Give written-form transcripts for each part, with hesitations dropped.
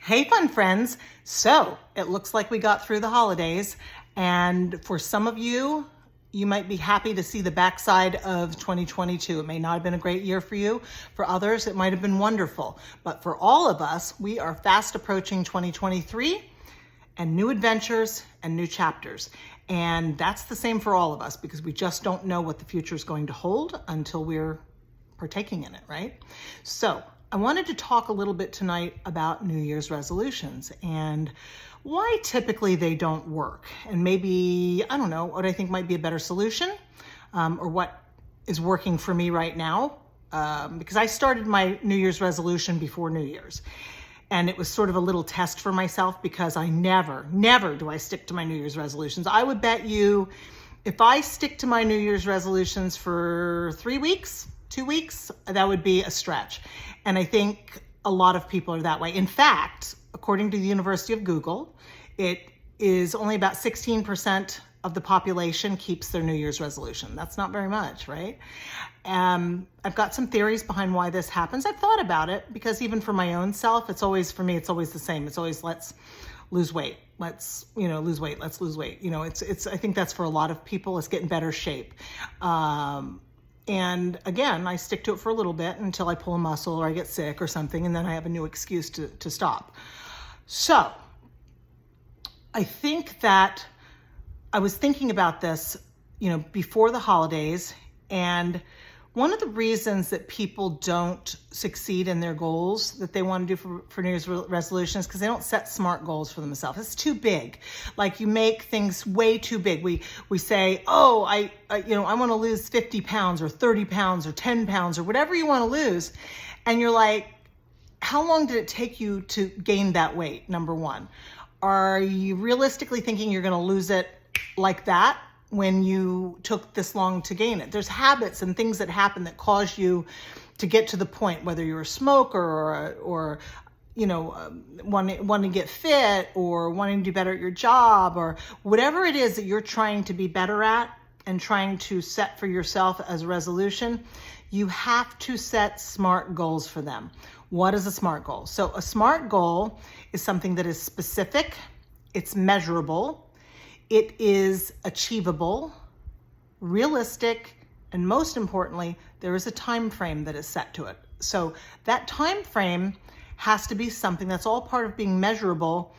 Hey, fun friends. So it looks like we got through the holidays, and for some of you, you might be happy to see the backside of 2022. It may not have been a great year for you. For others, it might have been wonderful. But for all of us, we are fast approaching 2023 and new adventures and new chapters. And that's the same for all of us because we just don't know what the future is going to hold until we're partaking in it, right? So I wanted to talk a little bit tonight about New Year's resolutions and why typically they don't work. And maybe, I don't know, what I think might be a better solution or what is working for me right now. Because I started my New Year's resolution before New Year's. And it was sort of a little test for myself because I never do I stick to my New Year's resolutions. I would bet you if I stick to my New Year's resolutions for 3 weeks, 2 weeks, that would be a stretch. And I think a lot of people are that way. In fact, according to the University of Google, it is only about 16% of the population keeps their New Year's resolution. That's not very much, right? I've got some theories behind why this happens. I've thought about it because even for my own self, it's always the same. It's always let's lose weight. Let's lose weight. Let's lose weight. I think that's for a lot of people. Let's get in better shape. And again, I stick to it for a little bit until I pull a muscle or I get sick or something, and then I have a new excuse to stop. So I think that I was thinking about this, before the holidays, and one of the reasons that people don't succeed in their goals that they want to do for New Year's resolutions because they don't set SMART goals for themselves. It's too big. Like you make things way too big. We say, oh, I want to lose 50 pounds or 30 pounds or 10 pounds or whatever you want to lose. And you're like, how long did it take you to gain that weight? Number one, are you realistically thinking you're going to lose it like that when you took this long to gain it? There's habits and things that happen that cause you to get to the point, whether you're a smoker or wanting to get fit or wanting to do better at your job or whatever it is that you're trying to be better at and trying to set for yourself as a resolution, you have to set SMART goals for them. What is a SMART goal? So a SMART goal is something that is specific, it's measurable, it is achievable, realistic, and most importantly, there is a time frame that is set to it. So that time frame has to be something that's all part of being measurable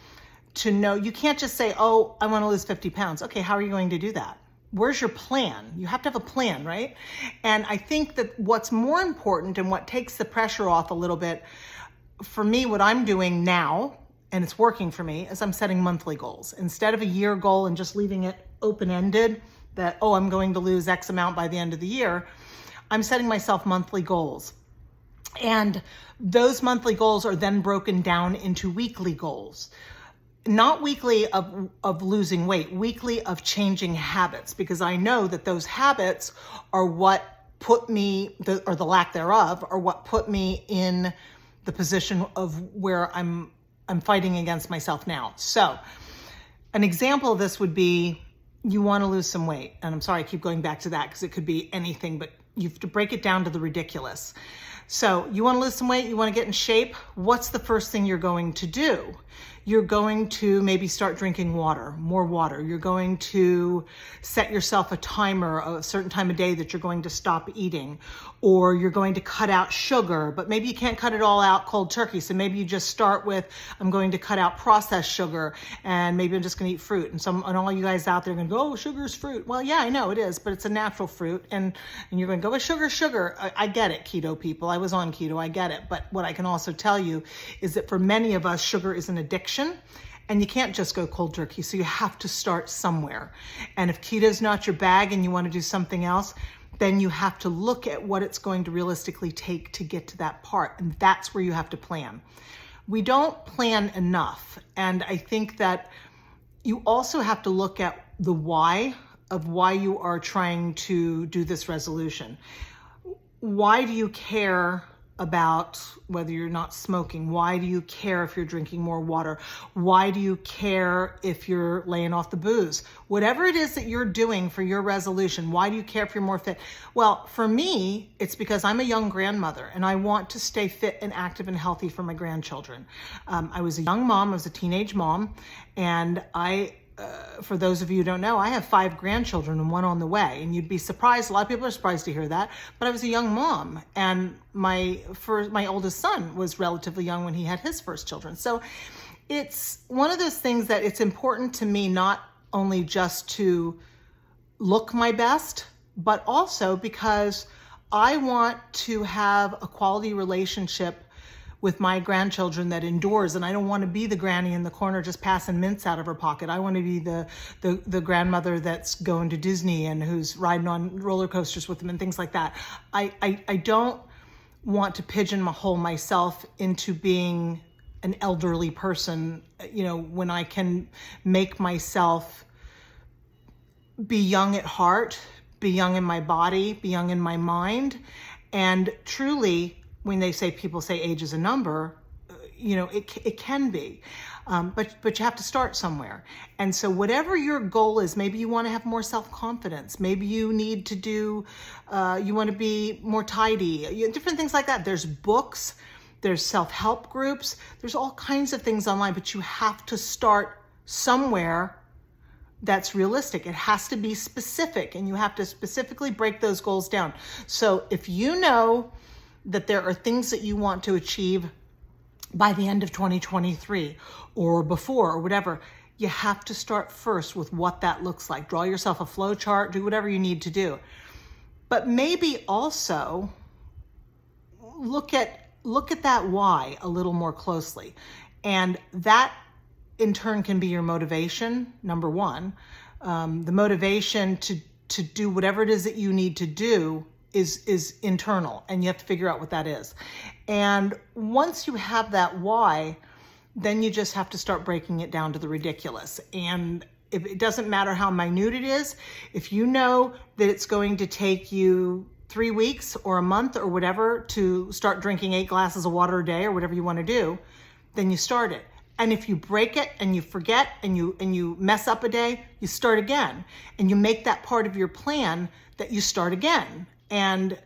to know. You can't just say, oh, I want to lose 50 pounds. Okay, how are you going to do that? Where's your plan? You have to have a plan, right? And I think that what's more important and what takes the pressure off a little bit, for me, what I'm doing now, and it's working for me, is I'm setting monthly goals. Instead of a year goal and just leaving it open-ended, that, oh, I'm going to lose X amount by the end of the year, I'm setting myself monthly goals. And those monthly goals are then broken down into weekly goals. Not weekly of losing weight, weekly of changing habits, because I know that those habits are what put me, or the lack thereof, are what put me in the position of where I'm fighting against myself now. So an example of this would be you want to lose some weight. And I'm sorry, I keep going back to that because it could be anything, but you have to break it down to the ridiculous. So you want to lose some weight, you want to get in shape. What's the first thing you're going to do? You're going to maybe start drinking water, more water. You're going to set yourself a timer, a certain time of day that you're going to stop eating, or you're going to cut out sugar, but maybe you can't cut it all out cold turkey. So maybe you just start with, I'm going to cut out processed sugar and maybe I'm just going to eat fruit. And all you guys out there are going to go, oh, sugar's fruit. Well, yeah, I know it is, but it's a natural fruit. And you're going to go, well, sugar. I get it, keto people. I was on keto, I get it. But what I can also tell you is that for many of us, sugar is an addiction. And you can't just go cold turkey, so you have to start somewhere. And if keto's not your bag and you want to do something else, then you have to look at what it's going to realistically take to get to that part. And that's where you have to plan. We don't plan enough. And I think that you also have to look at the why of why you are trying to do this resolution. Why do you care about whether you're not smoking? Why do you care if you're drinking more water? Why do you care if you're laying off the booze? Whatever it is that you're doing for your resolution, why do you care if you're more fit? Well, for me, it's because I'm a young grandmother and I want to stay fit and active and healthy for my grandchildren. I was a young mom, I was a teenage mom, and for those of you who don't know, I have 5 grandchildren and 1 on the way. And you'd be surprised, a lot of people are surprised to hear that, but I was a young mom, and my oldest son was relatively young when he had his first children. So it's one of those things that it's important to me not only just to look my best, but also because I want to have a quality relationship with my grandchildren that endures, and I don't want to be the granny in the corner just passing mints out of her pocket. I want to be the grandmother that's going to Disney and who's riding on roller coasters with them and things like that. I don't want to pigeonhole myself into being an elderly person, when I can make myself be young at heart, be young in my body, be young in my mind, and truly, when people say age is a number, it can be, but you have to start somewhere. And so whatever your goal is, maybe you want to have more self-confidence. Maybe you need to you want to be more tidy, different things like that. There's books, there's self-help groups, there's all kinds of things online, but you have to start somewhere that's realistic. It has to be specific, and you have to specifically break those goals down. So if you know that there are things that you want to achieve by the end of 2023 or before or whatever, you have to start first with what that looks like. Draw yourself a flow chart, do whatever you need to do. But maybe also look at that why a little more closely. And that in turn can be your motivation, number one. The motivation to do whatever it is that you need to do is internal, and you have to figure out what that is. And once you have that why, then you just have to start breaking it down to the ridiculous. And if it doesn't matter how minute it is, if you know that it's going to take you 3 weeks or a month or whatever to start drinking 8 glasses of water a day or whatever you want to do, then you start it. And if you break it and you forget and you mess up a day, you start again. And you make that part of your plan that you start again. And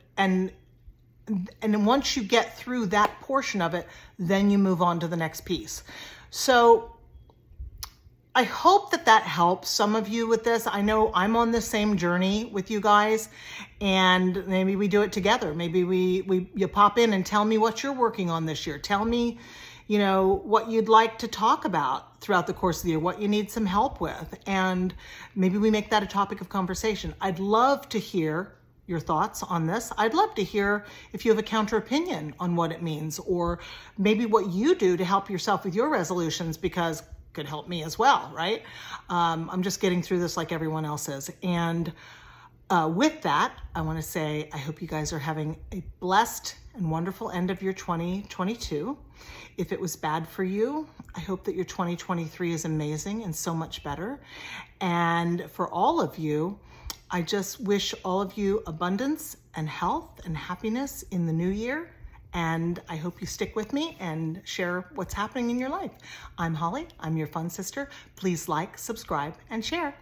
once you get through that portion of it, then you move on to the next piece. So I hope that helps some of you with this. I know I'm on the same journey with you guys, and maybe we do it together. Maybe you pop in and tell me what you're working on this year. Tell me, what you'd like to talk about throughout the course of the year, what you need some help with, and maybe we make that a topic of conversation. I'd love to hear your thoughts on this. I'd love to hear if you have a counter opinion on what it means, or maybe what you do to help yourself with your resolutions, because it could help me as well, right? I'm just getting through this like everyone else is. And with that, I want to say I hope you guys are having a blessed and wonderful end of your 2022. If it was bad for you, I hope that your 2023 is amazing and so much better. And for all of you, I just wish all of you abundance and health and happiness in the new year. And I hope you stick with me and share what's happening in your life. I'm Holly. I'm your fun sister. Please like, subscribe, and share.